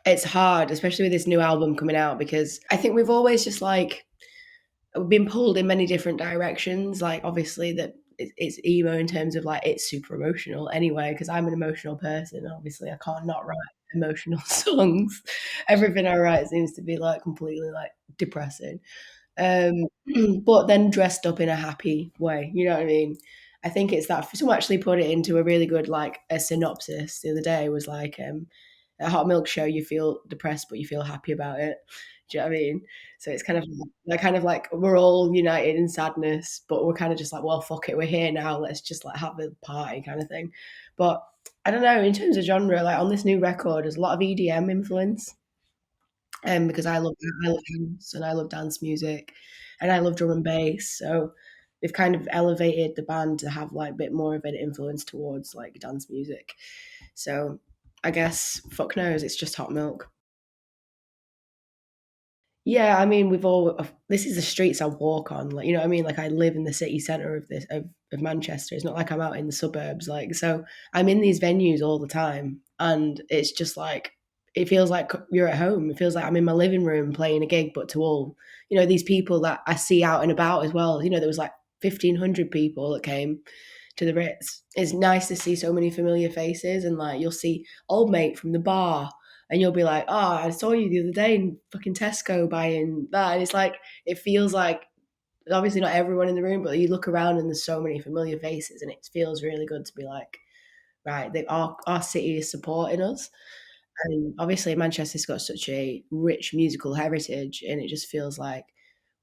It's hard, especially with this new album coming out, because I think we've always just like been pulled in many different directions. Like, obviously, that it's emo in terms of like it's super emotional anyway, because I'm an emotional person. Obviously, I can't not write emotional songs. Everything I write seems to be like completely like depressing. Um, but then dressed up in a happy way. You know what I mean? I think it's that someone actually put it into a really good like a synopsis the other day. Was like a hot milk show. You feel depressed, but you feel happy about it. Do you know what I mean? So it's kind of like we're all united in sadness, but we're kind of just like, well, fuck it, we're here now. Let's just like have a party kind of thing. But I don't know. In terms of genre, like on this new record, there's a lot of EDM influence because I love house and I love dance music and I love drum and bass. So they've kind of elevated the band to have like a bit more of an influence towards like dance music. So I guess fuck knows, it's just hot milk. Yeah, I mean, we've all. This is the streets I walk on. Like, you know what I mean? Like, I live in the city centre of of Manchester. It's not like I'm out in the suburbs. Like, so I'm in these venues all the time, and it's just like it feels like you're at home. It feels like I'm in my living room playing a gig, but to all these people that I see out and about as well. There was like 1,500 people that came to the Ritz. It's nice to see so many familiar faces, and like you'll see old mate from the bar, and you'll be like, "Oh, I saw you the other day in fucking Tesco buying that." And it's like it feels like obviously not everyone in the room, but you look around and there's so many familiar faces, and it feels really good to be like, right, our city is supporting us. And obviously, Manchester's got such a rich musical heritage, and it just feels like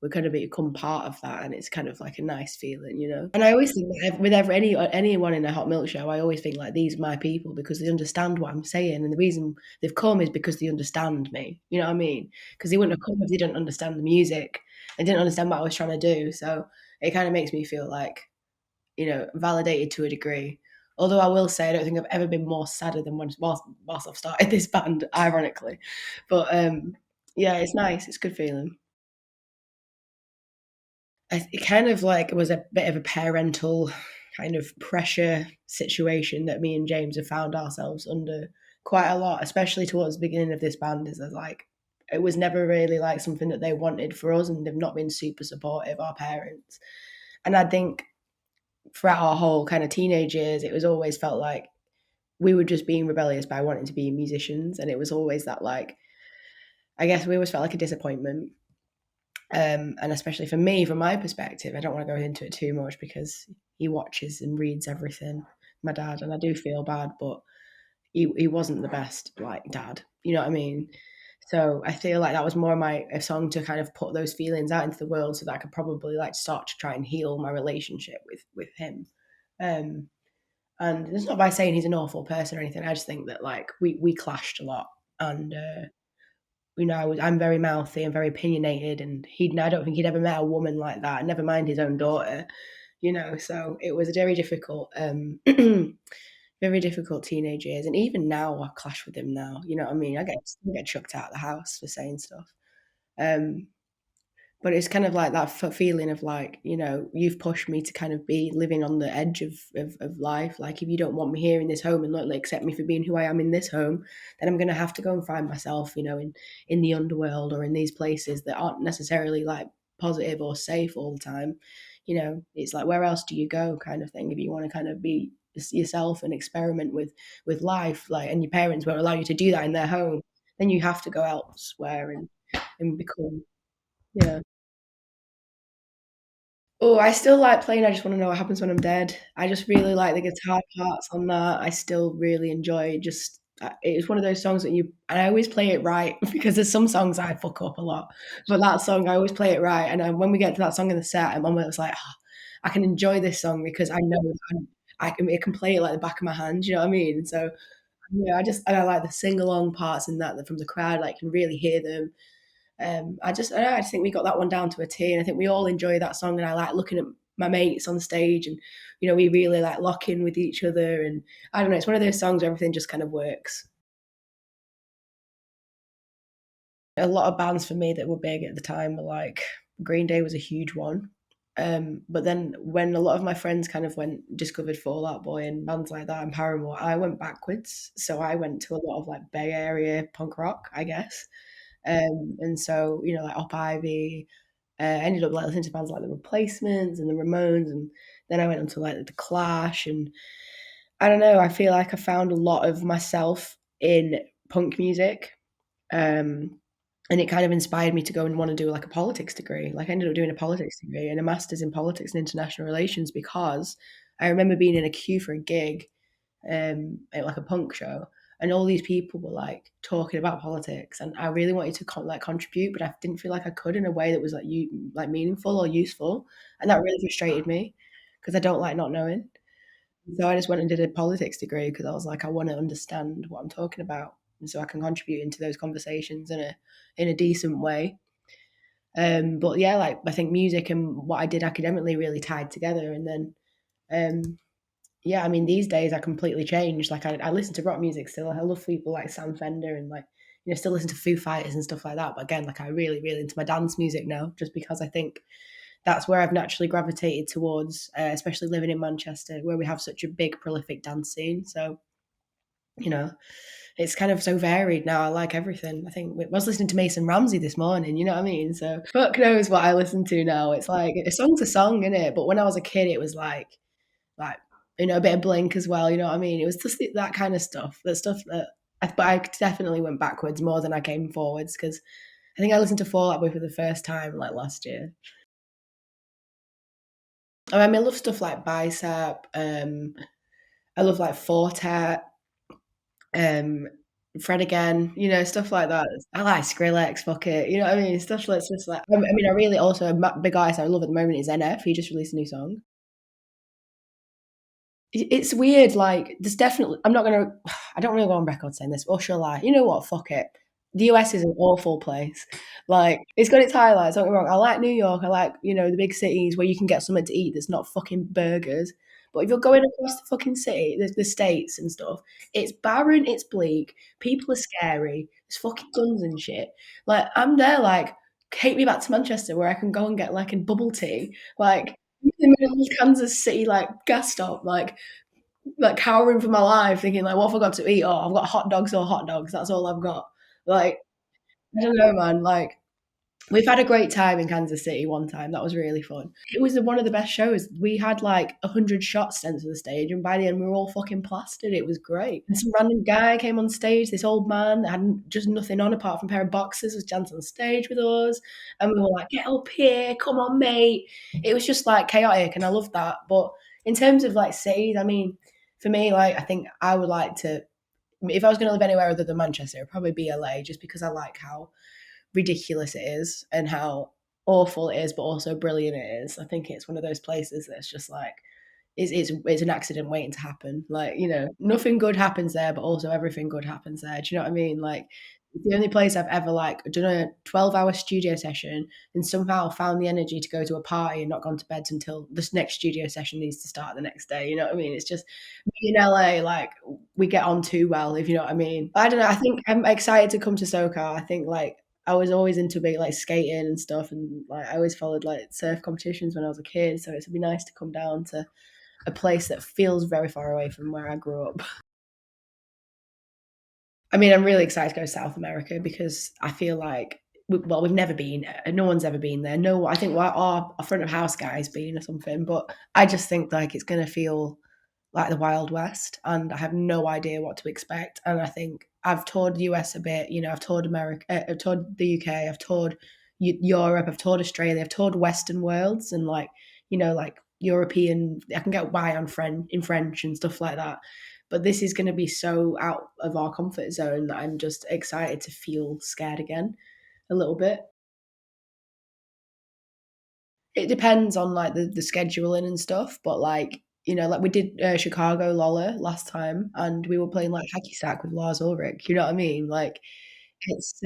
we're going to become part of that, and it's kind of like a nice feeling. And I always think that with anyone in a hot milk show, I always think like these are my people because they understand what I'm saying, and the reason they've come is because they understand me. You know what I mean? Because they wouldn't have come if they didn't understand the music and didn't understand what I was trying to do. So it kind of makes me feel like validated to a degree. Although I will say I don't think I've ever been more sadder than whilst I've started this band, ironically. But yeah, it's nice. It's a good feeling. It kind of like was a bit of a parental kind of pressure situation that me and James have found ourselves under quite a lot, especially towards the beginning of this band. Is as like it was never really like something that they wanted for us, and they've not been super supportive, our parents. And I think throughout our whole kind of teenage years, it was always felt like we were just being rebellious by wanting to be musicians, and it was always that like I guess we always felt like a disappointment. And especially for me, from my perspective, I don't want to go into it too much because he watches and reads everything, my dad, and I do feel bad, but he wasn't the best like dad. You know what I mean? So I feel like that was more my a song to kind of put those feelings out into the world so that I could probably like start to try and heal my relationship with him. Um, and it's not by saying he's an awful person or anything. I just think that like we clashed a lot, and I'm very mouthy and very opinionated, and I don't think he'd ever met a woman like that. Never mind his own daughter. So it was a very difficult, very difficult teenage years, and even now I clash with him now. You know what I mean? I get chucked out of the house for saying stuff. Um, but it's kind of like that feeling of like, you've pushed me to kind of be living on the edge of life. Like, if you don't want me here in this home and not like, accept me for being who I am in this home, then I'm going to have to go and find myself, in the underworld or in these places that aren't necessarily like positive or safe all the time. It's like, where else do you go kind of thing if you want to kind of be yourself and experiment with life, like, and your parents won't allow you to do that in their home, then you have to go elsewhere and become, yeah. Oh, I still like playing I Just Wanna Know What Happens When I'm Dead. I just really like the guitar parts on that. I still really enjoy just it's one of those songs that and I always play it right because there's some songs I fuck up a lot, but that song, I always play it right, and when we get to that song in the set, I'm almost like, "Oh, I can enjoy this song because I know that I can play it like the back of my hand," you know what I mean? So, yeah, I like the sing-along parts in that from the crowd, like, can really hear them. I don't know, I just think we got that one down to a T, and I think we all enjoy that song. And I like looking at my mates on stage, and we really like lock in with each other. And I don't know, it's one of those songs where everything just kind of works. A lot of bands for me that were big at the time were like Green Day was a huge one. But then when a lot of my friends kind of went discovered Fall Out Boy and bands like that and Paramore, I went backwards. So I went to a lot of like Bay Area punk rock, I guess. And so, you know, like Op Ivy, ended up like listening to bands like The Replacements and The Ramones, and then I went on to like The Clash, and I don't know, I feel like I found a lot of myself in punk music. Um, and it kind of inspired me to go and want to do like a politics degree. Like I ended up doing a politics degree and a master's in politics and international relations because I remember being in a queue for a gig at like a punk show, and all these people were like talking about politics, and I really wanted to like contribute, but I didn't feel like I could in a way that was like like meaningful or useful, and that really frustrated me because I don't like not knowing. So I just went and did a politics degree because I was like, I want to understand what I'm talking about, and so I can contribute into those conversations in a decent way. But yeah, like I think music and what I did academically really tied together, and then yeah, I mean these days I completely changed. Like I listen to rock music still. I love people like Sam Fender and like still listen to Foo Fighters and stuff like that. But again, like I really into my dance music now, just because I think that's where I've naturally gravitated towards, especially living in Manchester, where we have such a big, prolific dance scene. So, you know, it's kind of so varied now. I like everything. I think I was listening to Mason Ramsey this morning, you know what I mean? So, fuck knows what I listen to now. It's like a song's a song, isn't it? But when I was a kid, it was like, a bit of Blink as well, you know what I mean? It was just that kind of stuff, that stuff that but I definitely went backwards more than I came forwards because I think I listened to Fall Out Boy for the first time like last year. I mean, I love stuff like Bicep. I love like Fortet, um, Fred again. Stuff like that. I like Skrillex. Fuck it. You know what I mean? Stuff that's just like. I mean, I really also a big artist I love at the moment is NF. He just released a new song. It's weird. Like, there's definitely. I'm not gonna. I don't really go on record saying this, or shall I? You know what? Fuck it. The US is an awful place. Like, it's got its highlights. Don't get me wrong. I like New York. I like the big cities where you can get something to eat that's not fucking burgers. But if you're going across the fucking city, the states and stuff, it's barren. It's bleak. People are scary. There's fucking guns and shit. Like, I'm there. Like, take me back to Manchester where I can go and get like a bubble tea. Like in the middle of Kansas City, like gas stop, like cowering for my life, thinking like, what have I got to eat? Oh, I've got hot dogs or hot dogs. That's all I've got. Like, I don't know, man. Like, we've had a great time in Kansas City one time. That was really fun. It was one of the best shows. We had like 100 shots sent to the stage, and by the end, we were all fucking plastered. It was great. And some random guy came on stage. This old man that had just nothing on apart from a pair of boxers was dancing on stage with us, and we were like, "Get up here, come on, mate!" It was just like chaotic, and I loved that. But in terms of like cities, I mean, for me, like I think I would like to. If I was going to live anywhere other than Manchester, it'd probably be LA, just because I like how ridiculous it is and how awful it is, but also brilliant it is. I think it's one of those places that's just like it's an accident waiting to happen. Like, nothing good happens there, but also everything good happens there. Do you know what I mean? Like, it's the only place I've ever like done a 12-hour studio session and somehow found the energy to go to a party and not gone to bed until this next studio session needs to start the next day. You know what I mean? It's just me in LA, like we get on too well, if you know what I mean. I don't know. I think I'm excited to come to SoCal. I think like I was always into big like skating and stuff, and like I always followed like surf competitions when I was a kid. So it'd be nice to come down to a place that feels very far away from where I grew up. I mean, I'm really excited to go to South America because I feel like, we've never been. No one's ever been there. No, I think our front of house guy's been or something. But I just think like it's going to feel like the Wild West, and I have no idea what to expect. And I think I've toured the US a bit. I've toured America, I've toured the UK, I've toured Europe, I've toured Australia, I've toured Western worlds, and like European. I can get by on French and stuff like that. But this is going to be so out of our comfort zone that I'm just excited to feel scared again a little bit. It depends on like the scheduling and stuff, but like like we did Chicago Lolla last time, and we were playing like hacky sack with Lars Ulrich. You know what I mean? Like it's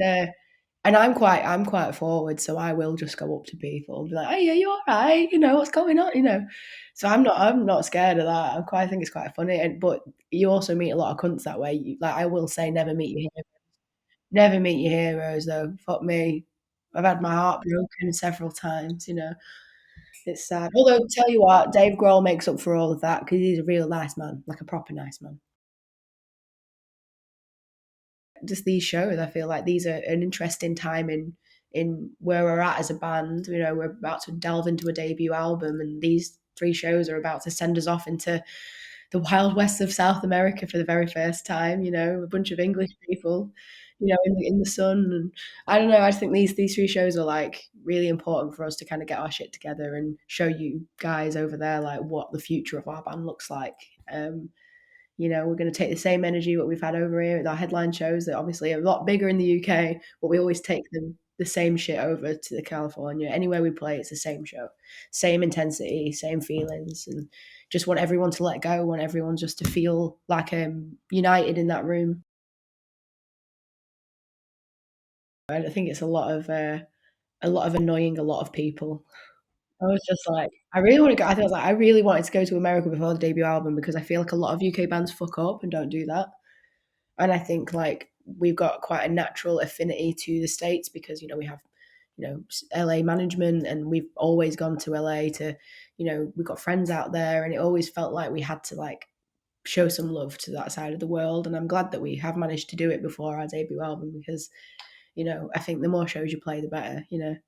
and I'm quite forward, so I will just go up to people and be like, "Hey, are you all right? What's going on?" So I'm not scared of that. I think it's quite funny, and but you also meet a lot of cunts that way. Like I will say, never meet your heroes though. Fuck me, I've had my heart broken several times. It's sad. Although, tell you what, Dave Grohl makes up for all of that because he's a real nice man, like a proper nice man. Just these shows, I feel like these are an interesting time in where we're at as a band. You know, we're about to delve into a debut album, and these three shows are about to send us off into the wild west of South America for the very first time. You know, a bunch of English people, you know, in the sun, and I don't know. I just think these three shows are like really important for us to kind of get our shit together and show you guys over there like what the future of our band looks like. Um, you know, we're going to take the same energy what we've had over here with our headline shows that obviously are a lot bigger in the UK, but we always take them the same shit over to the California. Anywhere we play, it's the same show, same intensity, same feelings, and just want everyone to let go, want everyone just to feel like united in that room. And I think it's a lot of annoying a lot of people. I was just like, I really want to go. I think I was like, I really wanted to go to America before the debut album because I feel like a lot of UK bands fuck up and don't do that. And I think like we've got quite a natural affinity to the States because, you know, we have, you know, LA management and we've always gone to LA to, you know, we've got friends out there and it always felt like we had to like show some love to that side of the world. And I'm glad that we have managed to do it before our debut album because, you know, I think the more shows you play, the better, you know.